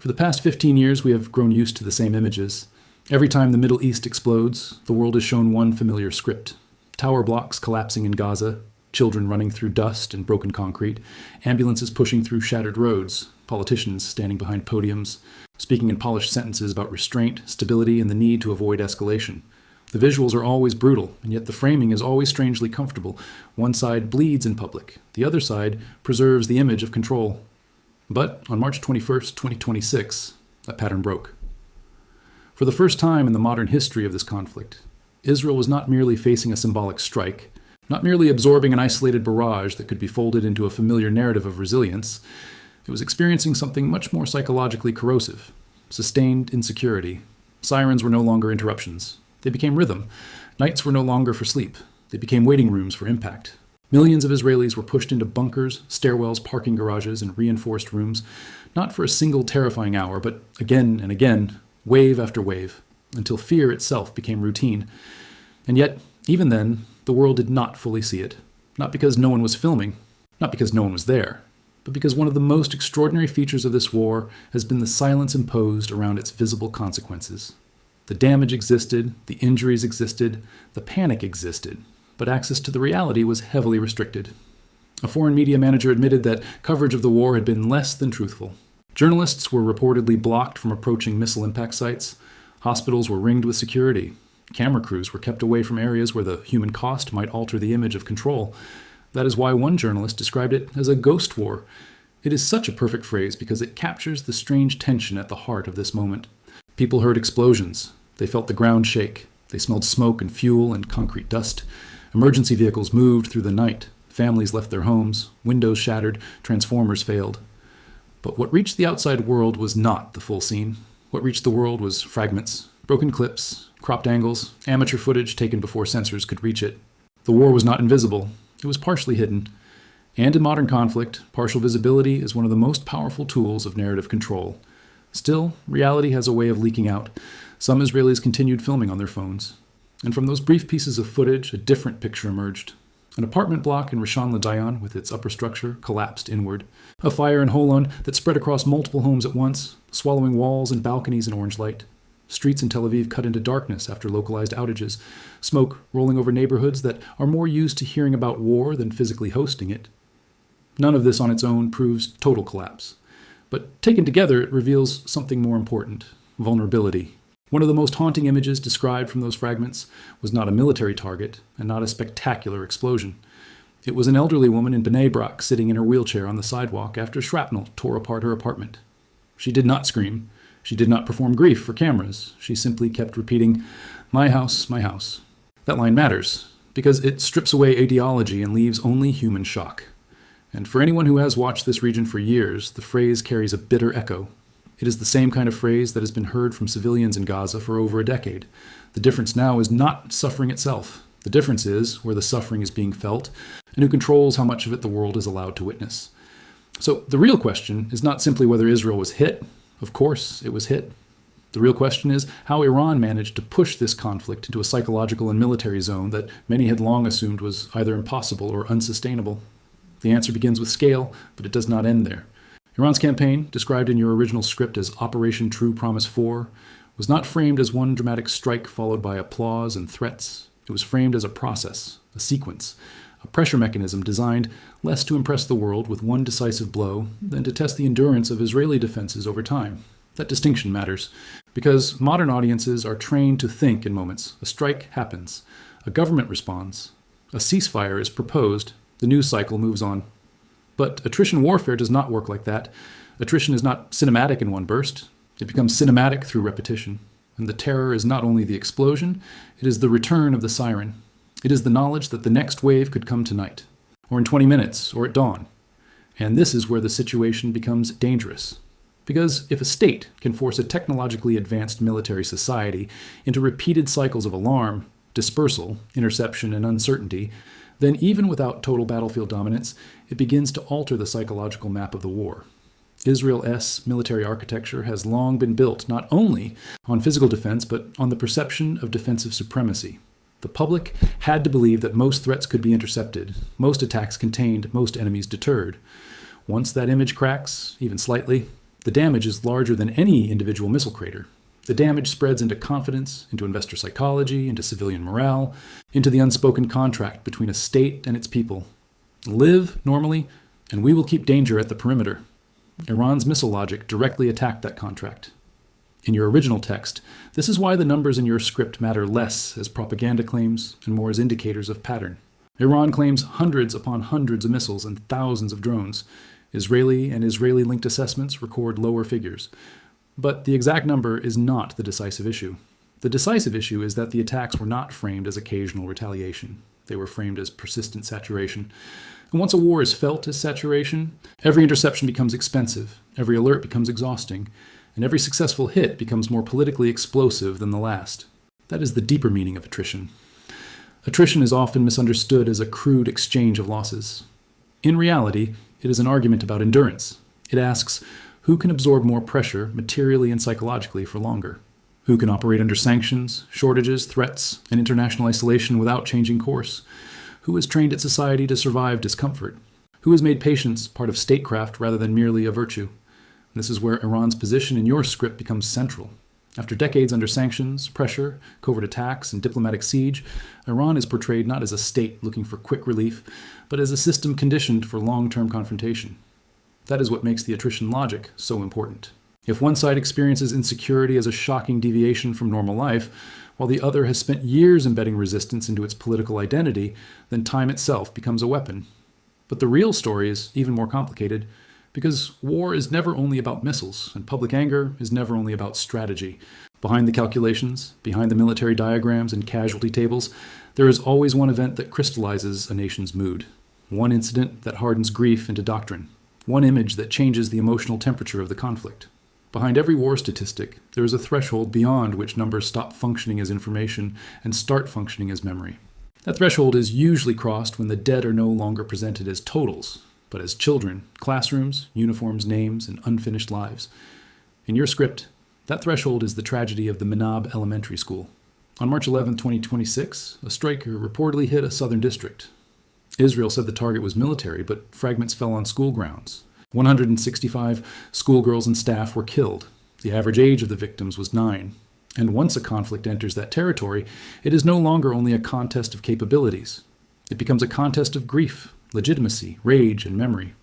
For the past 15 years, we have grown used to the same images. Every time the Middle East explodes, the world is shown one familiar script. Tower blocks collapsing in Gaza, children running through dust and broken concrete, ambulances pushing through shattered roads, politicians standing behind podiums, speaking in polished sentences about restraint, stability, and the need to avoid escalation. The visuals are always brutal, and yet the framing is always strangely comfortable. One side bleeds in public. The other side preserves the image of control. But on March 21st, 2026, a pattern broke. For the first time in the modern history of this conflict, Israel was not merely facing a symbolic strike, not merely absorbing an isolated barrage that could be folded into a familiar narrative of resilience. It was experiencing something much more psychologically corrosive: sustained insecurity. Sirens were no longer interruptions. They became rhythm. Nights were no longer for sleep. They became waiting rooms for impact. Millions of Israelis were pushed into bunkers, stairwells, parking garages, and reinforced rooms, not for a single terrifying hour, but again and again, wave after wave, until fear itself became routine. And yet, even then, the world did not fully see it. Not because no one was filming, not because no one was there, but because one of the most extraordinary features of this war has been the silence imposed around its visible consequences. The damage existed, the injuries existed, the panic existed, but access to the reality was heavily restricted. A foreign media manager admitted that coverage of the war had been less than truthful. Journalists were reportedly blocked from approaching missile impact sites. Hospitals were ringed with security. Camera crews were kept away from areas where the human cost might alter the image of control. That is why one journalist described it as a ghost war. It is such a perfect phrase because it captures the strange tension at the heart of this moment. People heard explosions. They felt the ground shake. They smelled smoke and fuel and concrete dust. Emergency vehicles moved through the night. Families left their homes. Windows shattered. Transformers failed. But what reached the outside world was not the full scene. What reached the world was fragments, broken clips, cropped angles, amateur footage taken before censors could reach it. The war was not invisible. It was partially hidden. And in modern conflict, partial visibility is one of the most powerful tools of narrative control. Still, reality has a way of leaking out. Some Israelis continued filming on their phones. And from those brief pieces of footage, a different picture emerged. An apartment block in Rishon LeZion with its upper structure collapsed inward. A fire in Holon that spread across multiple homes at once, swallowing walls and balconies in orange light. Streets in Tel Aviv cut into darkness after localized outages. Smoke rolling over neighborhoods that are more used to hearing about war than physically hosting it. None of this on its own proves total collapse. But taken together, it reveals something more important: vulnerability. One of the most haunting images described from those fragments was not a military target and not a spectacular explosion. It was an elderly woman in Bnei Brak sitting in her wheelchair on the sidewalk after shrapnel tore apart her apartment. She did not scream. She did not perform grief for cameras. She simply kept repeating, "My house, my house." That line matters because it strips away ideology and leaves only human shock. And for anyone who has watched this region for years, the phrase carries a bitter echo. It is the same kind of phrase that has been heard from civilians in Gaza for over a decade. The difference now is not suffering itself. The difference is where the suffering is being felt and who controls how much of it the world is allowed to witness. So the real question is not simply whether Israel was hit. Of course, it was hit. The real question is how Iran managed to push this conflict into a psychological and military zone that many had long assumed was either impossible or unsustainable. The answer begins with scale, but it does not end there. Iran's campaign, described in your original script as Operation True Promise 4, was not framed as one dramatic strike followed by applause and threats. It was framed as a process, a sequence, a pressure mechanism designed less to impress the world with one decisive blow than to test the endurance of Israeli defenses over time. That distinction matters, because modern audiences are trained to think in moments. A strike happens. A government responds. A ceasefire is proposed. The news cycle moves on. But attrition warfare does not work like that. Attrition is not cinematic in one burst. It becomes cinematic through repetition. And the terror is not only the explosion, it is the return of the siren. It is the knowledge that the next wave could come tonight, or in 20 minutes, or at dawn. And this is where the situation becomes dangerous. Because if a state can force a technologically advanced military society into repeated cycles of alarm, dispersal, interception, and uncertainty, then even without total battlefield dominance, it begins to alter the psychological map of the war. Israel's military architecture has long been built not only on physical defense, but on the perception of defensive supremacy. The public had to believe that most threats could be intercepted, most attacks contained, most enemies deterred. Once that image cracks, even slightly, The damage is larger than any individual missile crater. The damage spreads into confidence, into investor psychology, into civilian morale, into the unspoken contract between a state and its people. Live normally, and we will keep danger at the perimeter. Iran's missile logic directly attacked that contract. In your original text, this is why the numbers in your script matter less as propaganda claims and more as indicators of pattern. Iran claims hundreds upon hundreds of missiles and thousands of drones. Israeli and Israeli-linked assessments record lower figures. But the exact number is not the decisive issue. The decisive issue is that the attacks were not framed as occasional retaliation. They were framed as persistent saturation. And once a war is felt as saturation, every interception becomes expensive, every alert becomes exhausting, and every successful hit becomes more politically explosive than the last. That is the deeper meaning of attrition. Attrition is often misunderstood as a crude exchange of losses. In reality, it is an argument about endurance. It asks, who can absorb more pressure materially and psychologically for longer? Who can operate under sanctions, shortages, threats, and international isolation without changing course? Who has trained its society to survive discomfort? Who has made patience part of statecraft rather than merely a virtue? This is where Iran's position in your script becomes central. After decades under sanctions, pressure, covert attacks, and diplomatic siege, Iran is portrayed not as a state looking for quick relief, but as a system conditioned for long-term confrontation. That is what makes the attrition logic so important. If one side experiences insecurity as a shocking deviation from normal life, while the other has spent years embedding resistance into its political identity, then time itself becomes a weapon. But the real story is even more complicated, because war is never only about missiles, and public anger is never only about strategy. Behind the calculations, behind the military diagrams and casualty tables, there is always one event that crystallizes a nation's mood. One incident that hardens grief into doctrine. One image that changes the emotional temperature of the conflict. Behind every war statistic, there is a threshold beyond which numbers stop functioning as information and start functioning as memory. That threshold is usually crossed when the dead are no longer presented as totals, but as children, classrooms, uniforms, names, and unfinished lives. In your script, that threshold is the tragedy of the Menab Elementary School. On March 11, 2026, a striker reportedly hit a southern district. Israel said the target was military, but fragments fell on school grounds. 165 schoolgirls and staff were killed. The average age of the victims was 9. And once a conflict enters that territory, it is no longer only a contest of capabilities. It becomes a contest of grief, legitimacy, rage, and memory.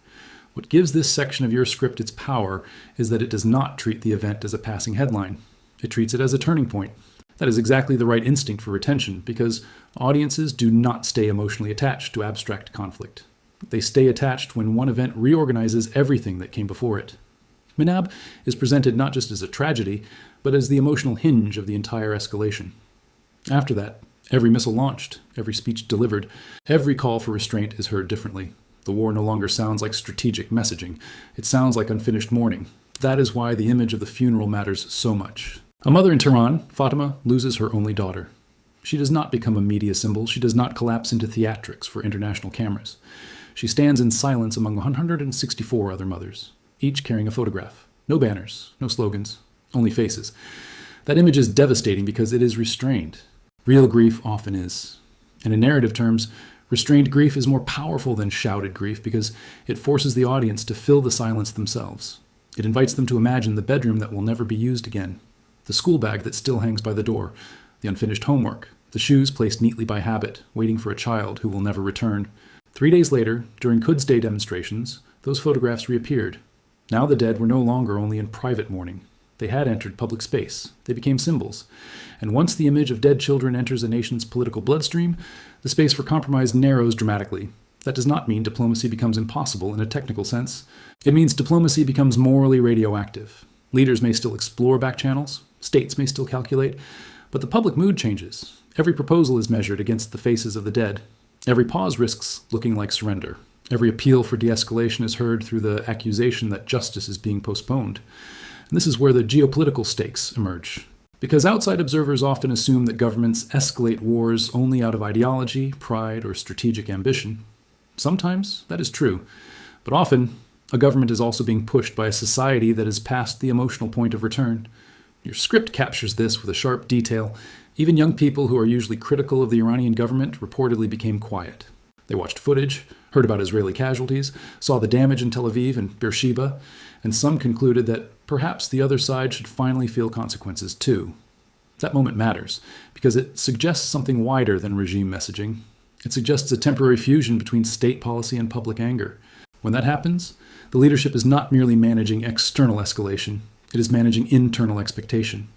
What gives this section of your script its power is that it does not treat the event as a passing headline. It treats it as a turning point. That is exactly the right instinct for retention, because audiences do not stay emotionally attached to abstract conflict. They stay attached when one event reorganizes everything that came before it. Menab is presented not just as a tragedy, but as the emotional hinge of the entire escalation. After that, every missile launched, every speech delivered, every call for restraint is heard differently. The war no longer sounds like strategic messaging. It sounds like unfinished mourning. That is why the image of the funeral matters so much. A mother in Tehran, Fatima, loses her only daughter. She does not become a media symbol. She does not collapse into theatrics for international cameras. She stands in silence among 164 other mothers, each carrying a photograph. No banners, no slogans, only faces. That image is devastating because it is restrained. Real grief often is. And in narrative terms, restrained grief is more powerful than shouted grief because it forces the audience to fill the silence themselves. It invites them to imagine the bedroom that will never be used again, the school bag that still hangs by the door, the unfinished homework, the shoes placed neatly by habit, waiting for a child who will never return. 3 days later, during Quds Day demonstrations, those photographs reappeared. Now the dead were no longer only in private mourning. They had entered public space. They became symbols. And once the image of dead children enters a nation's political bloodstream, the space for compromise narrows dramatically. That does not mean diplomacy becomes impossible in a technical sense. It means diplomacy becomes morally radioactive. Leaders may still explore back channels, states may still calculate, but the public mood changes. Every proposal is measured against the faces of the dead. Every pause risks looking like surrender. Every appeal for de-escalation is heard through the accusation that justice is being postponed. And this is where the geopolitical stakes emerge. Because outside observers often assume that governments escalate wars only out of ideology, pride, or strategic ambition. Sometimes that is true, but often a government is also being pushed by a society that is past the emotional point of return. Your script captures this with a sharp detail. Even young people who are usually critical of the Iranian government reportedly became quiet. They watched footage, heard about Israeli casualties, saw the damage in Tel Aviv and Beersheba, and some concluded that perhaps the other side should finally feel consequences too. That moment matters, because it suggests something wider than regime messaging. It suggests a temporary fusion between state policy and public anger. When that happens, the leadership is not merely managing external escalation, it is managing internal expectation.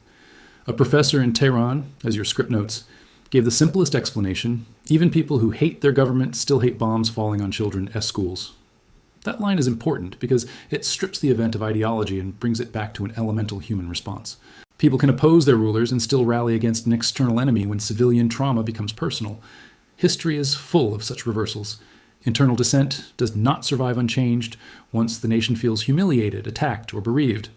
A professor in Tehran, as your script notes, gave the simplest explanation: even people who hate their government still hate bombs falling on children at schools. That line is important because it strips the event of ideology and brings it back to an elemental human response. People can oppose their rulers and still rally against an external enemy when civilian trauma becomes personal. History is full of such reversals. Internal dissent does not survive unchanged once the nation feels humiliated, attacked, or bereaved.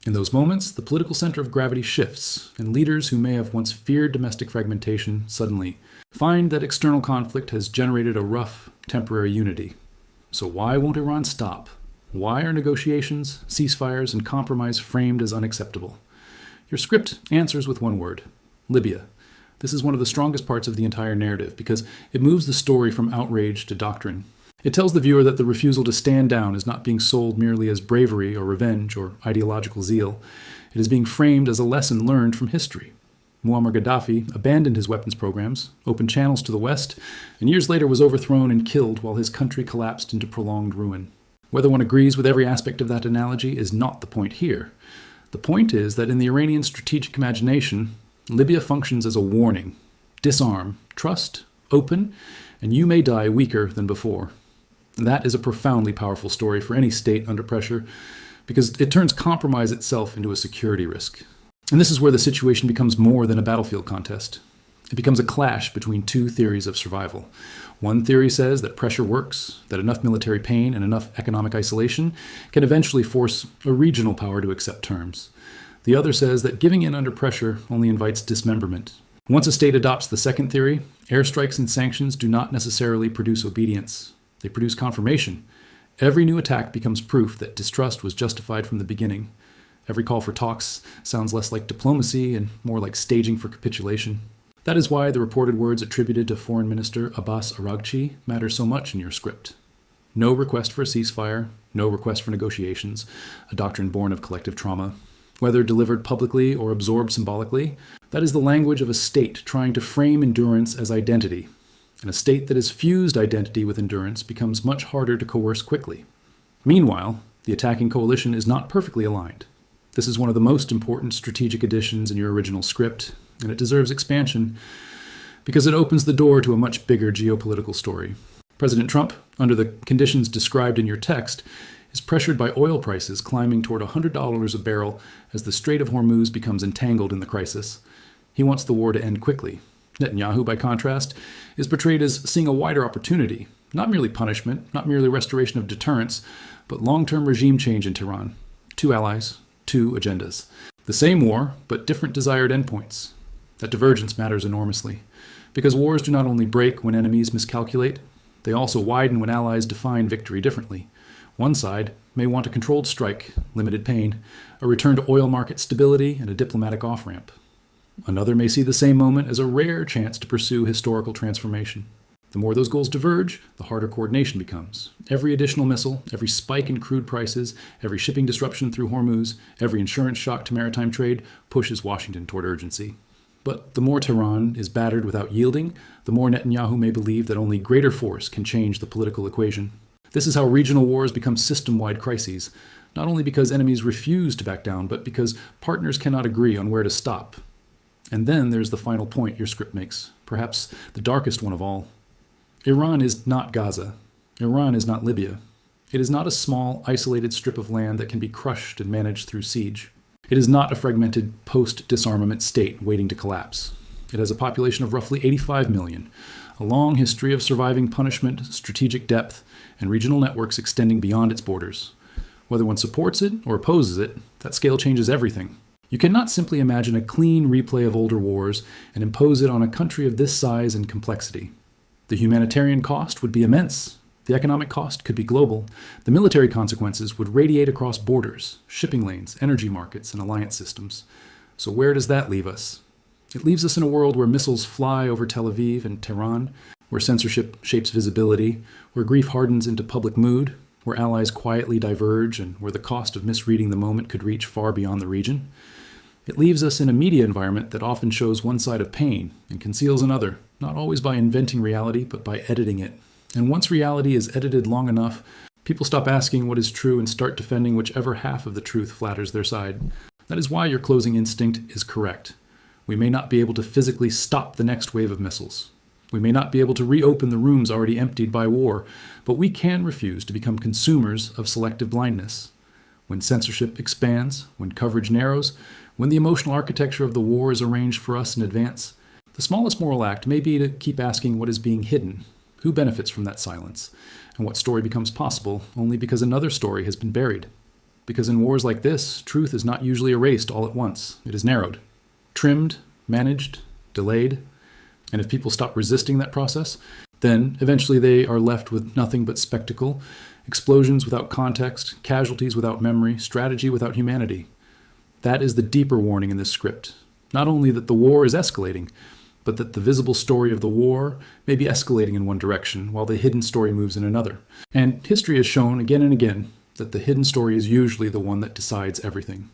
In those moments, the political center of gravity shifts, and leaders who may have once feared domestic fragmentation suddenly find that external conflict has generated a rough, temporary unity. So why won't Iran stop? Why are negotiations, ceasefires, and compromise framed as unacceptable? Your script answers with one word: Libya. This is one of the strongest parts of the entire narrative because it moves the story from outrage to doctrine. It tells the viewer that the refusal to stand down is not being sold merely as bravery or revenge or ideological zeal. It is being framed as a lesson learned from history. Muammar Gaddafi abandoned his weapons programs, opened channels to the West, and years later was overthrown and killed while his country collapsed into prolonged ruin. Whether one agrees with every aspect of that analogy is not the point here. The point is that in the Iranian strategic imagination, Libya functions as a warning: disarm, trust, open, and you may die weaker than before. That is a profoundly powerful story for any state under pressure because it turns compromise itself into a security risk. And this is where the situation becomes more than a battlefield contest. It becomes a clash between two theories of survival. One theory says that pressure works, that enough military pain and enough economic isolation can eventually force a regional power to accept terms. The other says that giving in under pressure only invites dismemberment. Once a state adopts the second theory, airstrikes and sanctions do not necessarily produce obedience. They produce confirmation. Every new attack becomes proof that distrust was justified from the beginning. Every call for talks sounds less like diplomacy and more like staging for capitulation. That is why the reported words attributed to Foreign Minister Abbas Araghchi matter so much in your script. No request for a ceasefire, no request for negotiations, a doctrine born of collective trauma. Whether delivered publicly or absorbed symbolically, that is the language of a state trying to frame endurance as identity. And a state that has fused identity with endurance becomes much harder to coerce quickly. Meanwhile, the attacking coalition is not perfectly aligned. This is one of the most important strategic additions in your original script, and it deserves expansion because it opens the door to a much bigger geopolitical story. President Trump, under the conditions described in your text, is pressured by oil prices climbing toward $100 a barrel as the Strait of Hormuz becomes entangled in the crisis. He wants the war to end quickly. Netanyahu, by contrast, is portrayed as seeing a wider opportunity, not merely punishment, not merely restoration of deterrence, but long-term regime change in Tehran. Two allies, two agendas. The same war, but different desired endpoints. That divergence matters enormously, because wars do not only break when enemies miscalculate, they also widen when allies define victory differently. One side may want a controlled strike, limited pain, a return to oil market stability, and a diplomatic off-ramp. Another may see the same moment as a rare chance to pursue historical transformation. The more those goals diverge, the harder coordination becomes. Every additional missile, every spike in crude prices, every shipping disruption through Hormuz, every insurance shock to maritime trade pushes Washington toward urgency. But the more Tehran is battered without yielding, the more Netanyahu may believe that only greater force can change the political equation. This is how regional wars become system-wide crises, not only because enemies refuse to back down, but because partners cannot agree on where to stop. And then there's the final point your script makes, perhaps the darkest one of all. Iran is not Gaza. Iran is not Libya. It is not a small, isolated strip of land that can be crushed and managed through siege. It is not a fragmented post-disarmament state waiting to collapse. It has a population of roughly 85 million, a long history of surviving punishment, strategic depth, and regional networks extending beyond its borders. Whether one supports it or opposes it, that scale changes everything. You cannot simply imagine a clean replay of older wars and impose it on a country of this size and complexity. The humanitarian cost would be immense. The economic cost could be global. The military consequences would radiate across borders, shipping lanes, energy markets, and alliance systems. So where does that leave us? It leaves us in a world where missiles fly over Tel Aviv and Tehran, where censorship shapes visibility, where grief hardens into public mood, where allies quietly diverge and where the cost of misreading the moment could reach far beyond the region. It leaves us in a media environment that often shows one side of pain and conceals another, not always by inventing reality, but by editing it. And once reality is edited long enough, people stop asking what is true and start defending whichever half of the truth flatters their side. That is why your closing instinct is correct. We may not be able to physically stop the next wave of missiles. We may not be able to reopen the rooms already emptied by war, but we can refuse to become consumers of selective blindness. When censorship expands, when coverage narrows, when the emotional architecture of the war is arranged for us in advance, the smallest moral act may be to keep asking what is being hidden, who benefits from that silence, and what story becomes possible only because another story has been buried. Because in wars like this, truth is not usually erased all at once. It is narrowed, trimmed, managed, delayed. And if people stop resisting that process, then eventually they are left with nothing but spectacle, explosions without context, casualties without memory, strategy without humanity. That is the deeper warning in this script. Not only that the war is escalating, but that the visible story of the war may be escalating in one direction while the hidden story moves in another. And history has shown again and again that the hidden story is usually the one that decides everything.